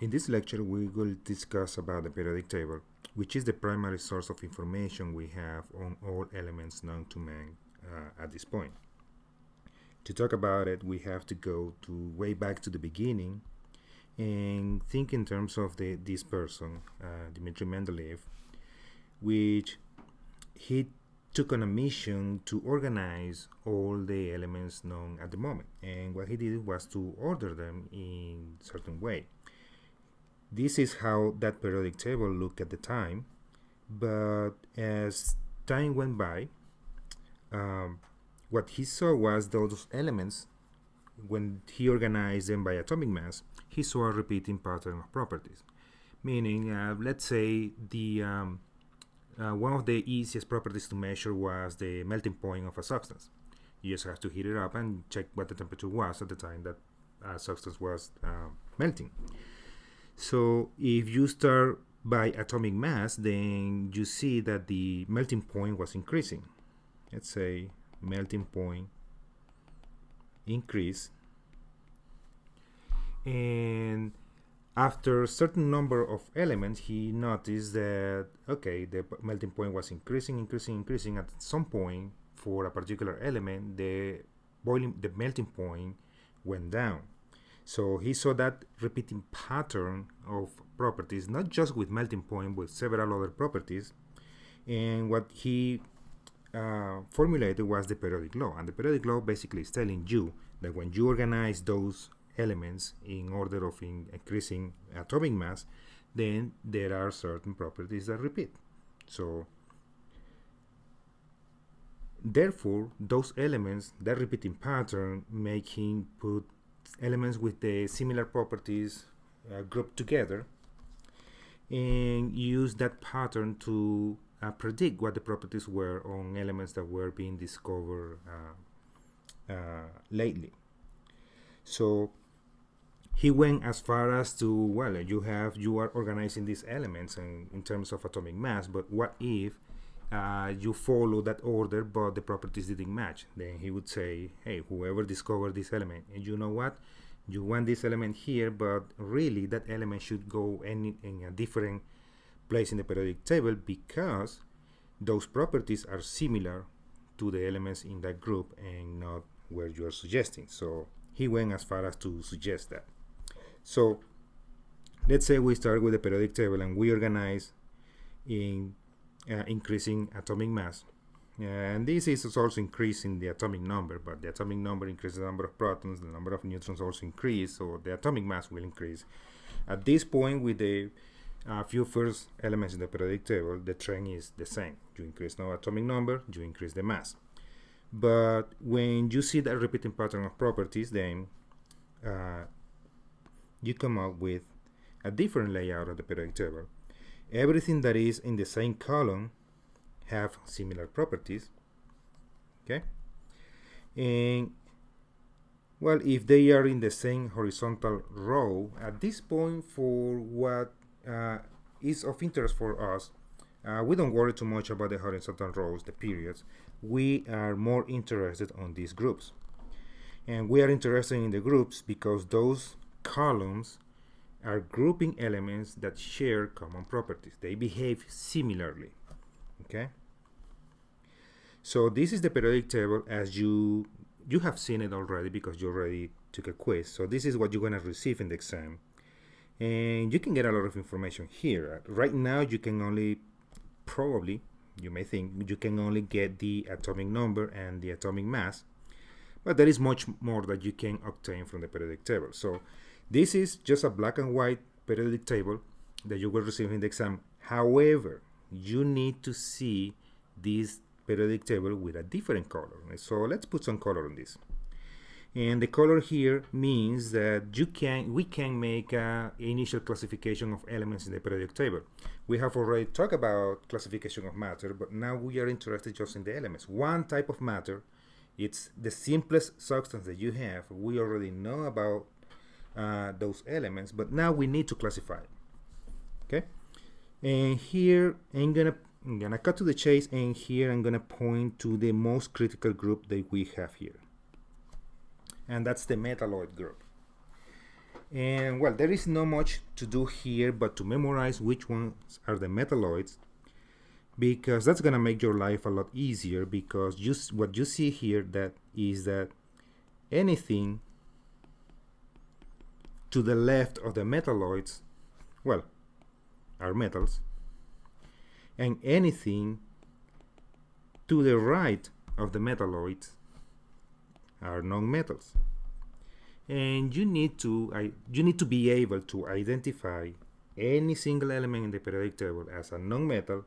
In this lecture, we will discuss about the periodic table, which is the primary source of information we have on all elements known to man at this point. To talk about it, we have to go to way back to the beginning and think in terms of this person, Dmitry Mendeleev, which he took on a mission to organize all the elements known at the moment. And what he did was to order them in a certain way. This is how that periodic table looked at the time, but as time went by, what he saw was those elements, when he organized them by atomic mass, he saw a repeating pattern of properties. Meaning, let's say one of the easiest properties to measure was the melting point of a substance. You just have to heat it up and check what the temperature was at the time that a substance was melting. So if you start by atomic mass, then you see that the melting point was increasing. Let's say melting point increase, and after a certain number of elements, he noticed that okay, the melting point was increasing. At some point, for a particular element, the melting point went down. So he saw that repeating pattern of properties, not just with melting point, but several other properties. And what he formulated was the periodic law. And the periodic law basically is telling you that when you organize those elements in order of increasing atomic mass, then there are certain properties that repeat. So therefore, those elements, that repeating pattern, make him put elements with the similar properties grouped together and use that pattern to predict what the properties were on elements that were being discovered lately. So he went as far as to, well, you are organizing these elements in terms of atomic mass, but what if you follow that order but the properties didn't match? Then he would say, hey, whoever discovered this element, and you know what, you want this element here, but really that element should go in a different place in the periodic table because those properties are similar to the elements in that group and not where you are suggesting. So he went as far as to suggest that. So let's say we start with the periodic table and we organize in increasing atomic mass. And this is also increasing the atomic number, but the atomic number increases the number of protons, the number of neutrons also increase, so the atomic mass will increase. At this point, with the few first elements in the periodic table, the trend is the same. You increase the atomic number, you increase the mass. But when you see that repeating pattern of properties, then you come up with a different layout of the periodic table. Everything that is in the same column have similar properties, okay? And well, if they are in the same horizontal row, at this point, for what is of interest for us, we don't worry too much about the horizontal rows, the periods. We are more interested on these groups. And we are interested in the groups because those columns are grouping elements that share common properties. They behave similarly, okay? So this is the periodic table as you have seen it already because you already took a quiz. So this is what you're going to receive in the exam. And you can get a lot of information here. Right now you can only, probably, you may think, you can only get the atomic number and the atomic mass, but there is much more that you can obtain from the periodic table. So this is just a black and white periodic table that you will receive in the exam. However, you need to see this periodic table with a different color. So let's put some color on this. And the color here means that we can make an initial classification of elements in the periodic table. We have already talked about classification of matter, but now we are interested just in the elements. One type of matter, it's the simplest substance that you have. We already know about those elements, but now we need to classify it. Okay, and here I'm gonna cut to the chase, and here I'm gonna point to the most critical group that we have here, and that's the metalloid group. And well, there is not much to do here but to memorize which ones are the metalloids, because that's gonna make your life a lot easier, because just what you see here that is that anything to the left of the metalloids, well, are metals, and anything to the right of the metalloids are non-metals. And you need to be able to identify any single element in the periodic table as a non-metal,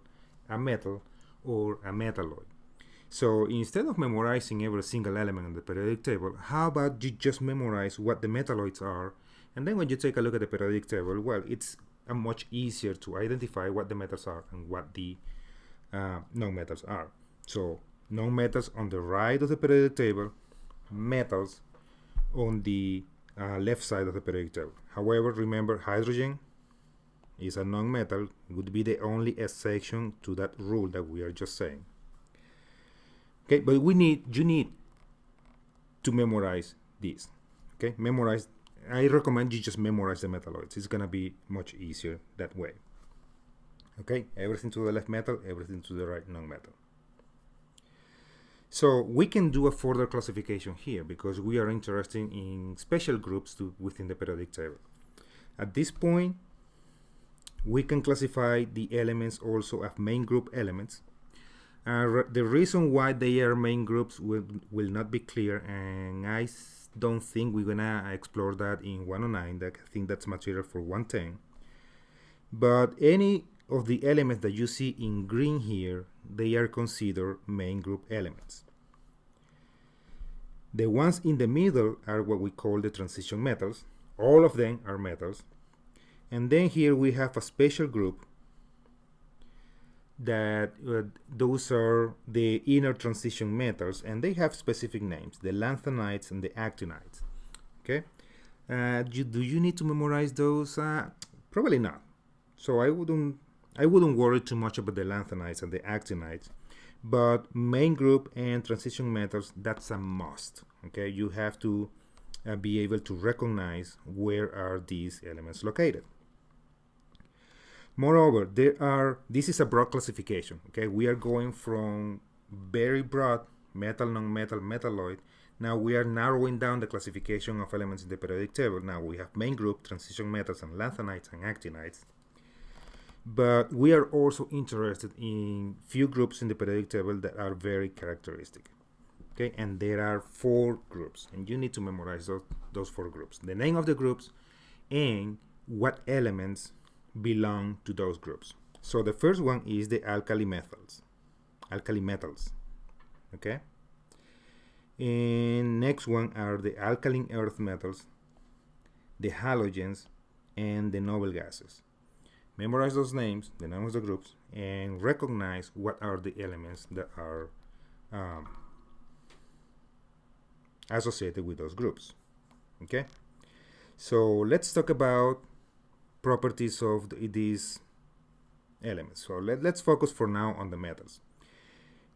a metal, or a metalloid. So instead of memorizing every single element in the periodic table, how about you just memorize what the metalloids are, and then when you take a look at the periodic table, well, it's much easier to identify what the metals are and what the non-metals are. So non-metals on the right of the periodic table, metals on the left side of the periodic table. However, remember, hydrogen is a non-metal, would be the only exception to that rule that we are just saying. Okay, but you need to memorize this. Okay, memorize. I recommend you just memorize the metalloids. It's gonna be much easier that way. Okay, everything to the left metal, everything to the right non-metal. So we can do a further classification here because we are interested in special groups within the periodic table. At this point, we can classify the elements also as main group elements. The reason why they are main groups will not be clear, and I don't think we're gonna explore that in 109. I think that's material for 110. But any of the elements that you see in green here, they are considered main group elements. The ones in the middle are what we call the transition metals. All of them are metals. And then here we have a special group that those are the inner transition metals, and they have specific names, the lanthanides and the actinides. Okay, do you need to memorize those? Probably not. So I wouldn't worry too much about the lanthanides and the actinides, but main group and transition metals, that's a must. Okay, you have to be able to recognize where are these elements located. Moreover, this is a broad classification. Okay, we are going from very broad metal, non-metal, metalloid. Now we are narrowing down the classification of elements in the periodic table. Now we have main group, transition metals, and lanthanides and actinides. But we are also interested in few groups in the periodic table that are very characteristic. Okay, and there are 4 groups, and you need to memorize those 4 groups: the name of the groups and what elements belong to those groups. So the first one is the alkali metals. Okay, and next one are the alkaline earth metals, the halogens, and the noble gases. Memorize those names, the names of the groups, and recognize what are the elements that are associated with those groups. Okay, so let's talk about properties of these elements. So let's focus for now on the metals.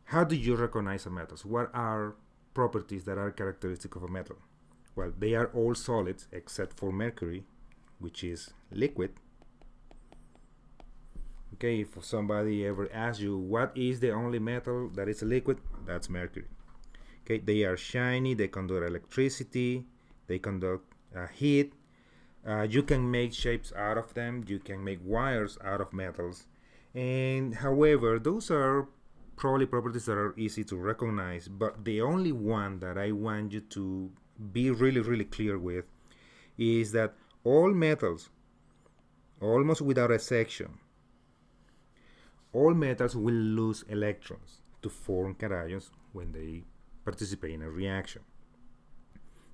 How do you recognize a metal? What are properties that are characteristic of a metal? Well, they are all solids except for mercury, which is liquid. Okay, if somebody ever asks you what is the only metal that is a liquid, that's mercury. Okay, they are shiny, they conduct electricity, they conduct heat. You can make shapes out of them, you can make wires out of metals. And however, those are probably properties that are easy to recognize, but the only one that I want you to be really clear with is that all metals, almost without exception, all metals will lose electrons to form cations when they participate in a reaction.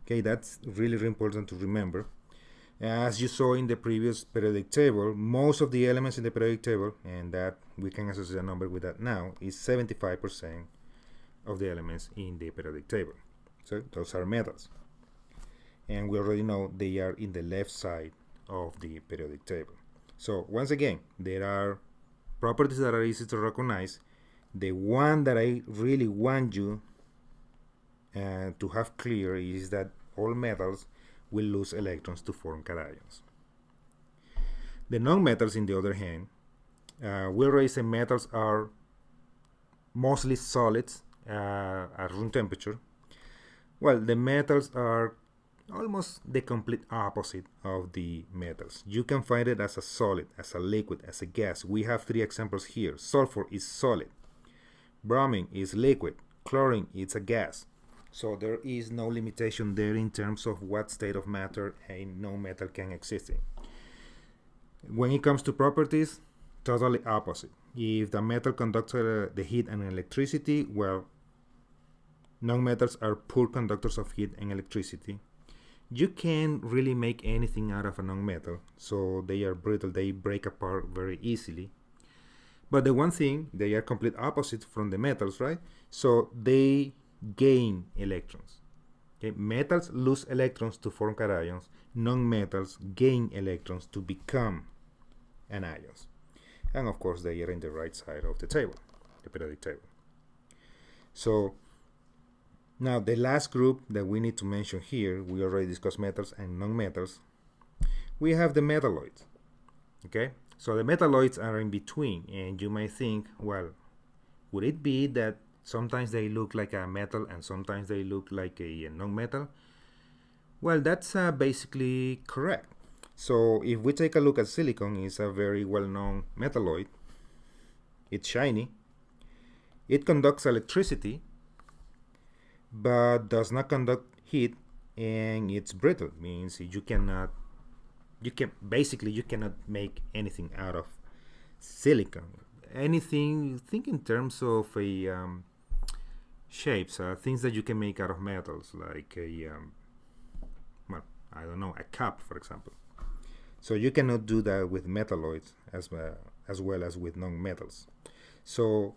Okay, that's really important to remember. As you saw in the previous periodic table, most of the elements in the periodic table, and that we can associate a number with that now, is 75% of the elements in the periodic table. So those are metals. And we already know they are in the left side of the periodic table. So once again, there are properties that are easy to recognize. The one that I really want you to have clear is that all metals will lose electrons to form cations. The nonmetals, in the other hand, we already say metals are mostly solids at room temperature. Well, the metals are almost the complete opposite of the metals. You can find it as a solid, as a liquid, as a gas. We have 3 examples here. Sulfur is solid. Bromine is liquid. Chlorine is a gas. So there is no limitation there in terms of what state of matter a nonmetal can exist in. When it comes to properties, totally opposite. If the metal conducts the heat and electricity, well, nonmetals are poor conductors of heat and electricity. You can't really make anything out of a nonmetal, so they are brittle, they break apart very easily. But the one thing, they are complete opposite from the metals, right? So they gain electrons. Okay? Metals lose electrons to form cations. Nonmetals gain electrons to become anions. And of course, they are in the right side of the table, the periodic table. So now the last group that we need to mention here, we already discussed metals and nonmetals. We have the metalloids. Okay, so the metalloids are in between, and you might think, well, would it be that sometimes they look like a metal and sometimes they look like a nonmetal? Well, that's basically correct. So if we take a look at silicon, it's a very well-known metalloid. It's shiny. It conducts electricity, but does not conduct heat, and it's brittle. Means you cannot make anything out of silicon. Anything, think in terms of a shapes, things that you can make out of metals, like a well, I don't know, a cup, for example. So you cannot do that with metalloids as well as with non-metals. So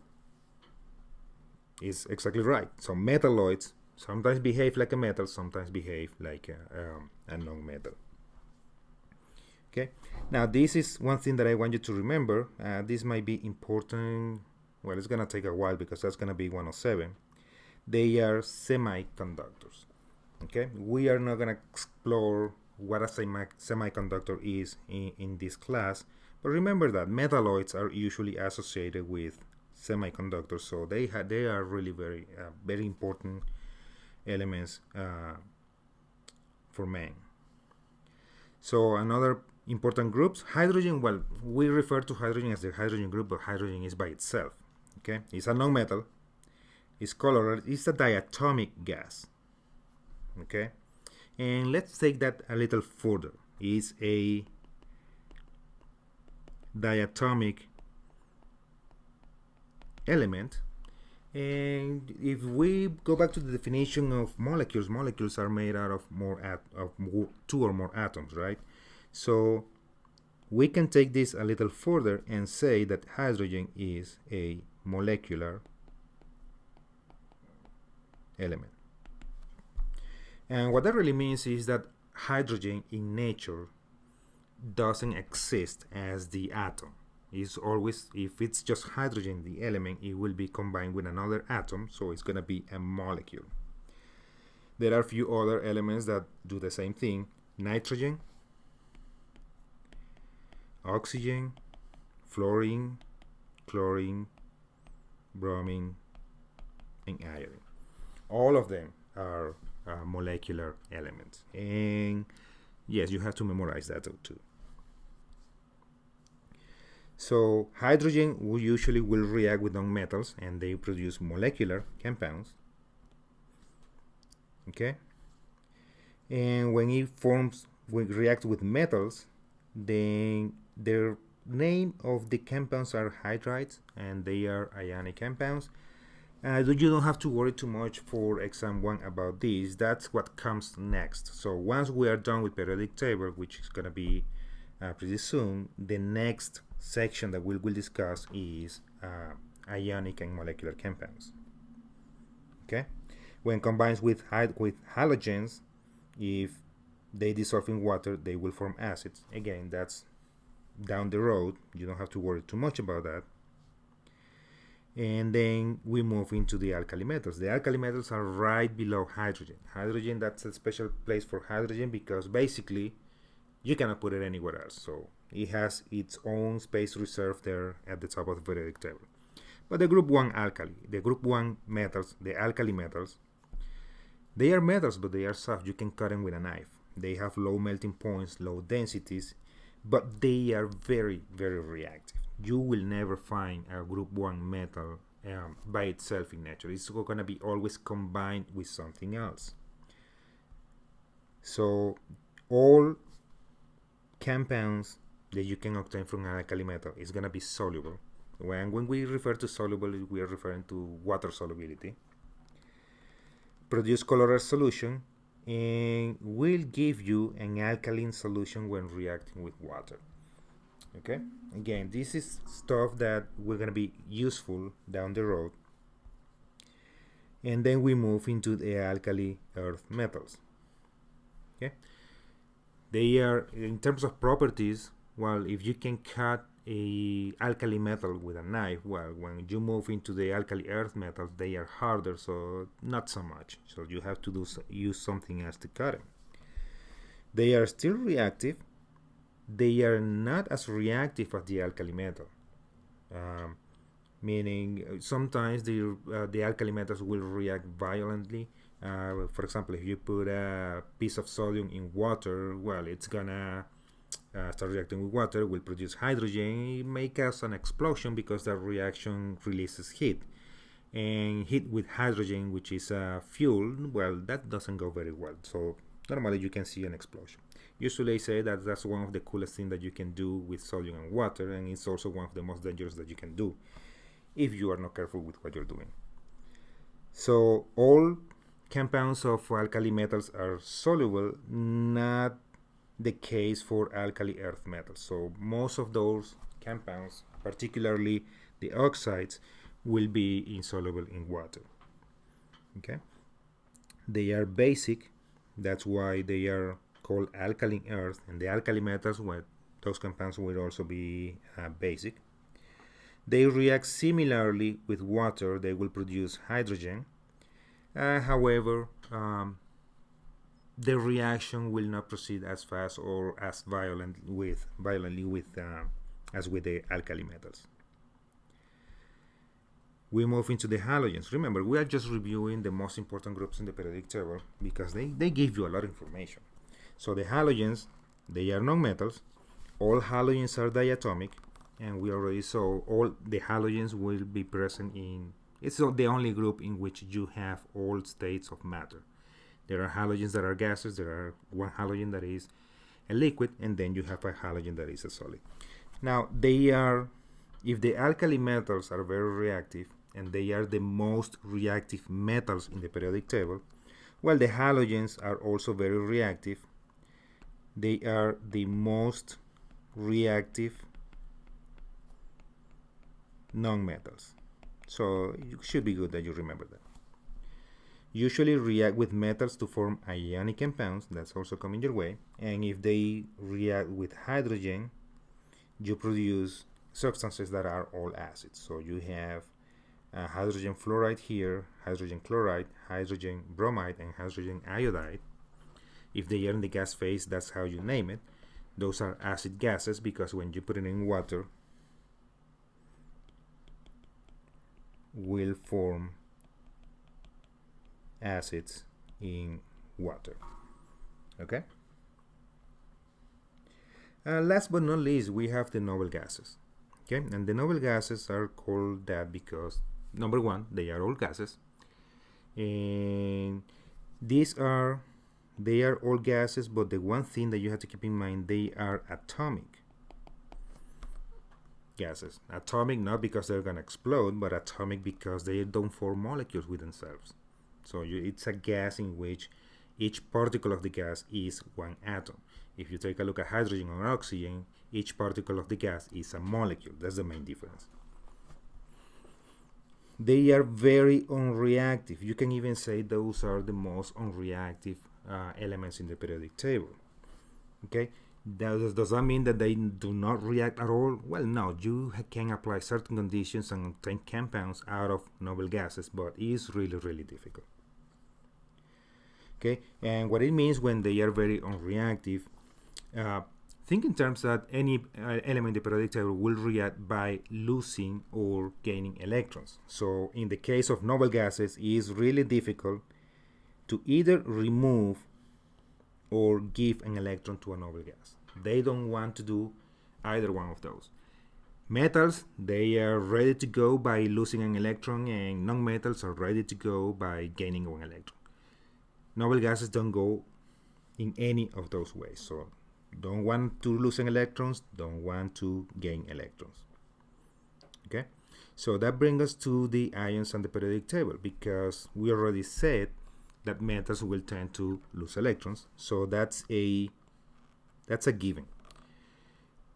it's exactly right. So metalloids sometimes behave like a metal, sometimes behave like a non-metal. Okay. Now this is one thing that I want you to remember. This might be important. Well, it's gonna take a while because that's gonna be 107. They are semiconductors. Okay. We are not gonna explore what a semiconductor is in this class, but remember that metalloids are usually associated with semiconductors, so they are really very important elements for man. So another important groups, hydrogen. Well, we refer to hydrogen as the hydrogen group, but hydrogen is by itself. Okay, it's a nonmetal. It's colorless. It's a diatomic gas. Okay. And let's take that a little further. It's a diatomic element. And if we go back to the definition of molecules, molecules are made out of two or more atoms, right? So we can take this a little further and say that hydrogen is a molecular element. And what that really means is that hydrogen in nature doesn't exist as the atom. It's always, if it's just hydrogen, the element, it will be combined with another atom, so it's going to be a molecule. There are a few other elements that do the same thing. Nitrogen, oxygen, fluorine, chlorine, bromine, and iodine. All of them are molecular elements, and yes, you have to memorize that too. So hydrogen usually will react with nonmetals and they produce molecular compounds. Okay, and when it reacts with metals, then their name of the compounds are hydrides, and they are ionic compounds. You don't have to worry too much for exam 1 about this. That's what comes next. So once we are done with periodic table, which is going to be pretty soon, the next section that we will discuss is ionic and molecular compounds. Okay, when combined with halogens, if they dissolve in water, they will form acids. Again, that's down the road. You don't have to worry too much about that. And then we move into the alkali metals. The alkali metals are right below hydrogen. Hydrogen, that's a special place for hydrogen because basically you cannot put it anywhere else. So it has its own space reserved there at the top of the periodic table. But the group 1 alkali, the group 1 metals, the alkali metals, they are metals, but they are soft. You can cut them with a knife. They have low melting points, low densities, but they are very, very reactive. You will never find a group 1 metal by itself in nature. It's going to be always combined with something else. So all compounds that you can obtain from an alkali metal is going to be soluble. When we refer to soluble, we are referring to water solubility. Produce colorless solution and will give you an alkaline solution when reacting with water. Okay, again, this is stuff that we're going to be useful down the road. And then we move into the alkali earth metals. Okay, they are, in terms of properties, well, if you can cut a alkali metal with a knife, well, when you move into the alkali earth metals, they are harder, so not so much. So you have to use something else to cut them. They are still reactive. They are not as reactive as the alkali metal, meaning sometimes the alkali metals will react violently. For example, if you put a piece of sodium in water, well, it's gonna start reacting with water, will produce hydrogen. It may cause an explosion because that reaction releases heat. And heat with hydrogen, which is a fuel, well, that doesn't go very well. So normally you can see an explosion. Usually I say that that's one of the coolest things that you can do with sodium and water, and it's also one of the most dangerous that you can do if you are not careful with what you're doing. So all compounds of alkali metals are soluble, not the case for alkali earth metals. So most of those compounds, particularly the oxides, will be insoluble in water. Okay, they are basic, that's why they are called alkaline earth, and the alkali metals, well, those compounds will also be basic. They react similarly with water. They will produce hydrogen. However, the reaction will not proceed as fast or as violently with as with the alkali metals. We move into the halogens. Remember, we are just reviewing the most important groups in the periodic table because they give you a lot of information. So the halogens, they are non-metals. All halogens are diatomic, and we already saw all the halogens will be present in, it's the only group in which you have all states of matter. There are halogens that are gases, there are one halogen that is a liquid, and then you have a halogen that is a solid. Now, they are, if the alkali metals are very reactive, and they are the most reactive metals in the periodic table, well, the halogens are also very reactive. They are the most reactive non-metals. So it should be good that you remember that. Usually react with metals to form ionic compounds, that's also coming your way. And if they react with hydrogen, you produce substances that are all acids. So you have hydrogen fluoride here, hydrogen chloride, hydrogen bromide, and hydrogen iodide. If they are in the gas phase, that's how you name it. Those are acid gases because when you put it in water, will form acids in water. Okay? Last but not least, we have the noble gases. Okay, and the noble gases are called that because, number one, they are all gases, and they are all gases, but the one thing that you have to keep in mind, they are atomic gases. Atomic not because they're going to explode, but atomic because they don't form molecules with themselves. So it's a gas in which each particle of the gas is one atom. If you take a look at hydrogen or oxygen, each particle of the gas is a molecule. That's the main difference. They are very unreactive. You can even say those are the most unreactive elements in the periodic table. Okay, Does that mean that they do not react at all? Well, no, you can apply certain conditions and obtain compounds out of noble gases, but it's really, really difficult. Okay, and what it means when they are very unreactive, think in terms that any element in the periodic table will react by losing or gaining electrons. So in the case of noble gases, it is really difficult to either remove or give an electron to a noble gas. They don't want to do either one of those. Metals, they are ready to go by losing an electron, and non-metals are ready to go by gaining one electron. Noble gases don't go in any of those ways. So don't want to lose an electrons, don't want to gain electrons. Okay, so that brings us to the ions on the periodic table, because we already said that metals will tend to lose electrons. So that's a given.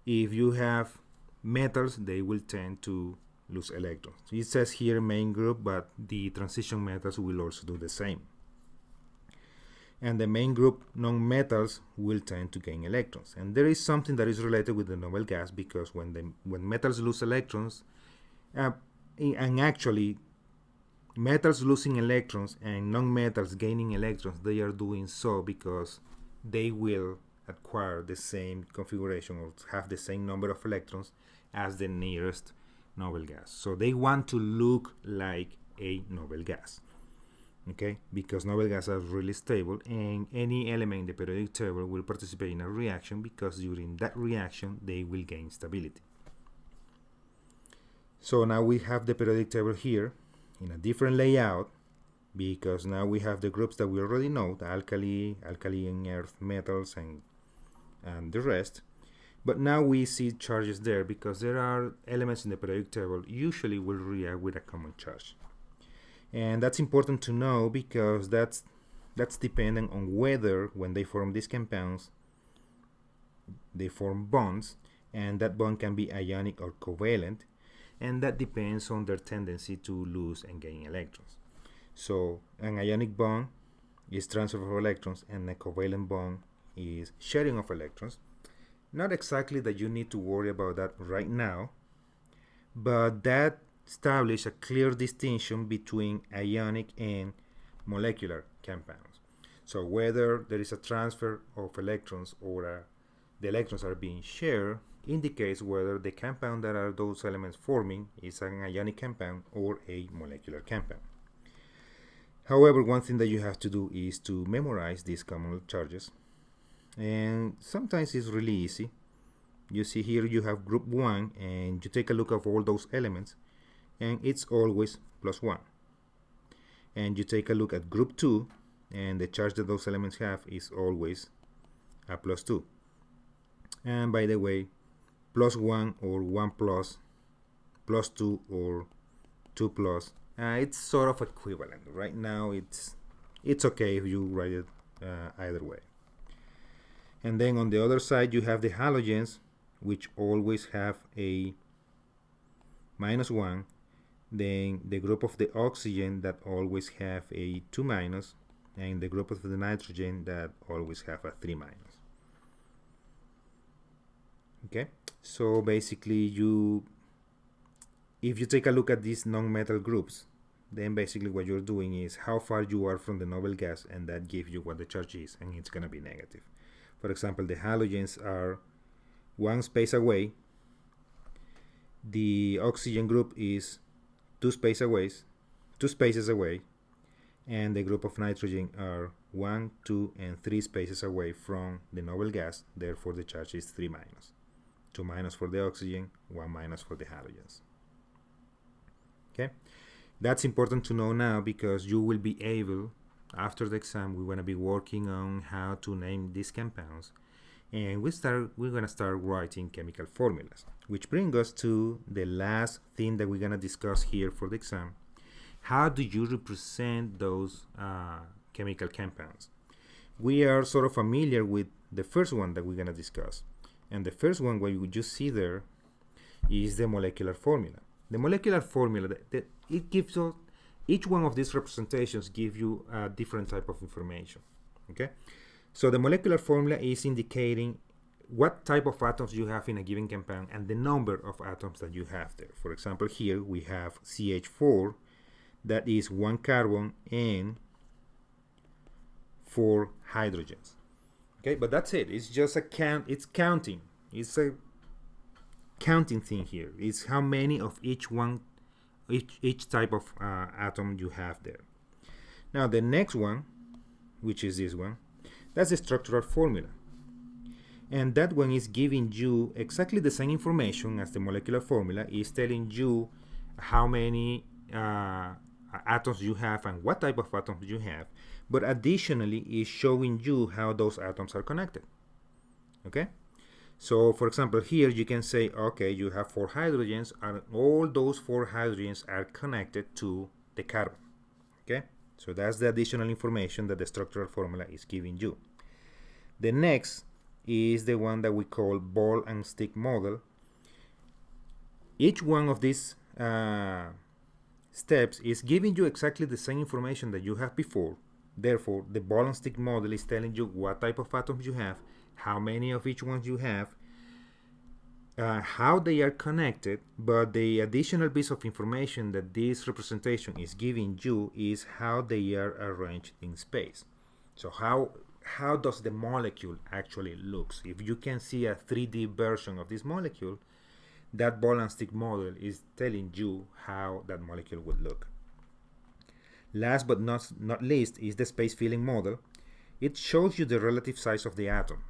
If you have metals, they will tend to lose electrons. It says here main group, but the transition metals will also do the same. And the main group non-metals will tend to gain electrons. And there is something that is related with the noble gas, because when metals lose electrons, and actually metals losing electrons and non-metals gaining electrons, they are doing so because they will acquire the same configuration or have the same number of electrons as the nearest noble gas. So they want to look like a noble gas. Okay, because noble gases are really stable, and any element in the periodic table will participate in a reaction, because during that reaction they will gain stability. So now we have the periodic table here in a different layout, because now we have the groups that we already know, the alkali and earth metals, and the rest. But now we see charges there, because there are elements in the periodic table usually will react with a common charge. And that's important to know, because that's dependent on whether when they form these compounds they form bonds, and that bond can be ionic or covalent, and that depends on their tendency to lose and gain electrons. So an ionic bond is transfer of electrons, and a covalent bond is sharing of electrons. Not exactly that you need to worry about that right now, but that establish a clear distinction between ionic and molecular compounds. So whether there is a transfer of electrons or the electrons are being shared indicates whether the compound that are those elements forming is an ionic compound or a molecular compound. However, one thing that you have to do is to memorize these common charges, and sometimes it's really easy. You see here you have group 1, and you take a look at all those elements, and it's always +1. And you take a look at group 2, and the charge that those elements have is always a +2. And by the way, +1 or 1 plus, +2 or 2 plus, it's sort of equivalent. Right now it's okay if you write it either way. And then on the other side you have the halogens, which always have a -1. Then the group of the oxygen that always have a 2-, and the group of the nitrogen that always have a 3-. Okay, so basically if you take a look at these non-metal groups, then basically what you're doing is how far you are from the noble gas, and that gives you what the charge is, and it's going to be negative. For example, the halogens are 1 space away, the oxygen group is 2 spaces away, and the group of nitrogen are 1, 2, and 3 spaces away from the noble gas. Therefore the charge is 3-. 2- for the oxygen, 1- for the halogens. Okay, that's important to know now, because you will be able, after the exam, we're going to be working on how to name these compounds, and we're going to start writing chemical formulas, which brings us to the last thing that we're going to discuss here for the exam. How do you represent those chemical compounds? We are sort of familiar with the first one that we're going to discuss, and the first one, what you just see there, is the molecular formula. The molecular formula, it gives us, each one of these representations give you a different type of information. Okay, so the molecular formula is indicating what type of atoms you have in a given compound and the number of atoms that you have there. For example, here we have CH4, that is 1 carbon and 4 hydrogens. Okay, but that's it. It's just a count. It's counting. It's a counting thing here. It's how many of each one, each type of atom you have there. Now the next one, which is this one, that's the structural formula. And that one is giving you exactly the same information as the molecular formula. Is telling you how many atoms you have and what type of atoms you have, but additionally is showing you how those atoms are connected. Okay, so for example, here you can say, okay, you have 4 hydrogens and all those 4 hydrogens are connected to the carbon. Okay, so that's the additional information that the structural formula is giving you. The next is the one that we call ball and stick model. Each one of these steps is giving you exactly the same information that you have before. Therefore, the ball and stick model is telling you what type of atoms you have, how many of each one you have, how they are connected, but the additional piece of information that this representation is giving you is how they are arranged in space. So how does the molecule actually looks? If you can see a 3D version of this molecule, that ball and stick model is telling you how that molecule would look. Last but not least is the space filling model. It shows you the relative size of the atom.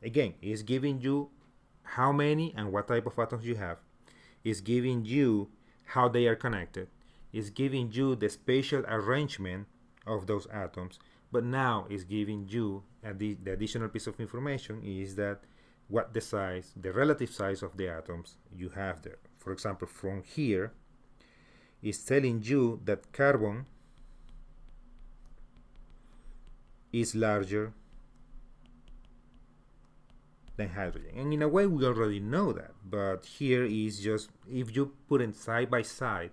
Again, it's giving you how many and what type of atoms you have. It's giving you how they are connected. It's giving you the spatial arrangement of those atoms. But now it's giving you the additional piece of information is that what the size, the relative size of the atoms you have there. For example, from here, it's telling you that carbon is larger than hydrogen. And in a way, we already know that. But here is just, if you put it side by side,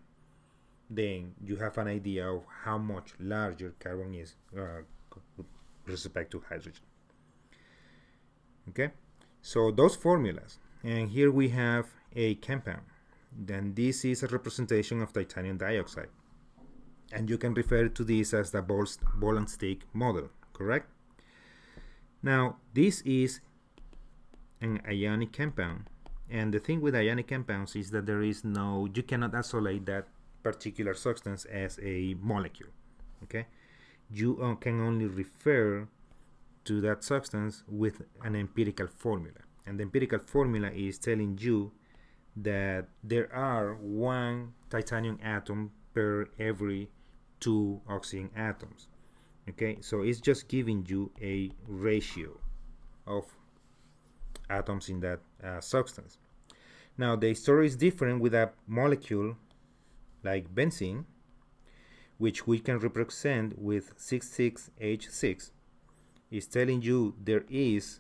then you have an idea of how much larger carbon is with respect to hydrogen. Okay, so those formulas, and here we have a compound. Then this is a representation of titanium dioxide, and you can refer to this as the ball and stick model, correct? Now this is an ionic compound, and the thing with ionic compounds is that there is no, you cannot isolate that particular substance as a molecule. Okay, you can only refer to that substance with an empirical formula, and the empirical formula is telling you that there are 1 titanium atom per every 2 oxygen atoms. Okay, so it's just giving you a ratio of atoms in that substance. Now the story is different with a molecule like benzene, which we can represent with 6,6H6. Is telling you there is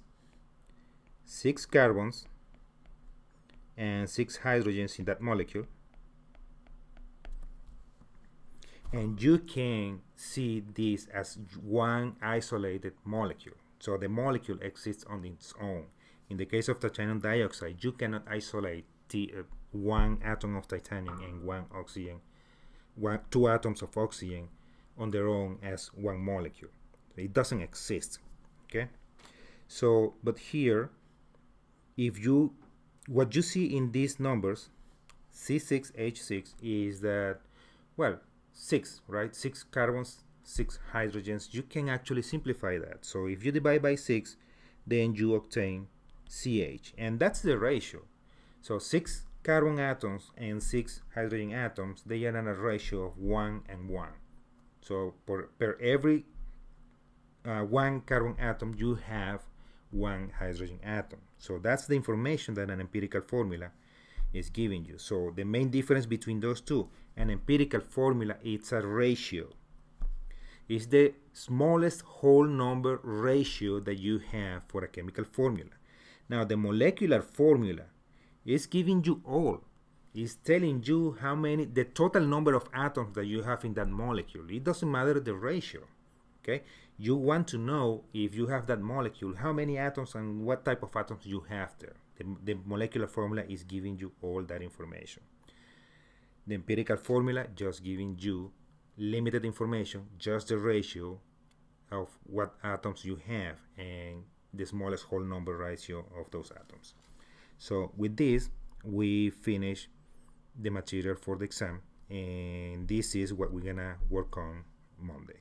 6 carbons and 6 hydrogens in that molecule, and you can see this as 1 isolated molecule. So the molecule exists on its own. In the case of titanium dioxide, you cannot isolate 1 atom of titanium and 1 oxygen, 2 atoms of oxygen on their own as 1 molecule. It doesn't exist. Okay, so but here, if you, what you see in these numbers, C6H6, is that, well, 6, right? 6 carbons, 6 hydrogens. You can actually simplify that. So if you divide by 6, then you obtain CH, and that's the ratio. So 6 carbon atoms and 6 hydrogen atoms, they are in a ratio of 1 and 1. So per every 1 carbon atom, you have 1 hydrogen atom. So that's the information that an empirical formula is giving you. So the main difference between those two, an empirical formula, it's a ratio. It's the smallest whole number ratio that you have for a chemical formula. Now the molecular formula is giving you all. It's telling you how many, the total number of atoms that you have in that molecule. It doesn't matter the ratio. Okay, You want to know if you have that molecule, how many atoms and what type of atoms you have there. The molecular formula is giving you all that information. The empirical formula just giving you limited information, just the ratio of what atoms you have and the smallest whole number ratio of those atoms. So with this, we finish the material for the exam, and this is what we're gonna work on Monday.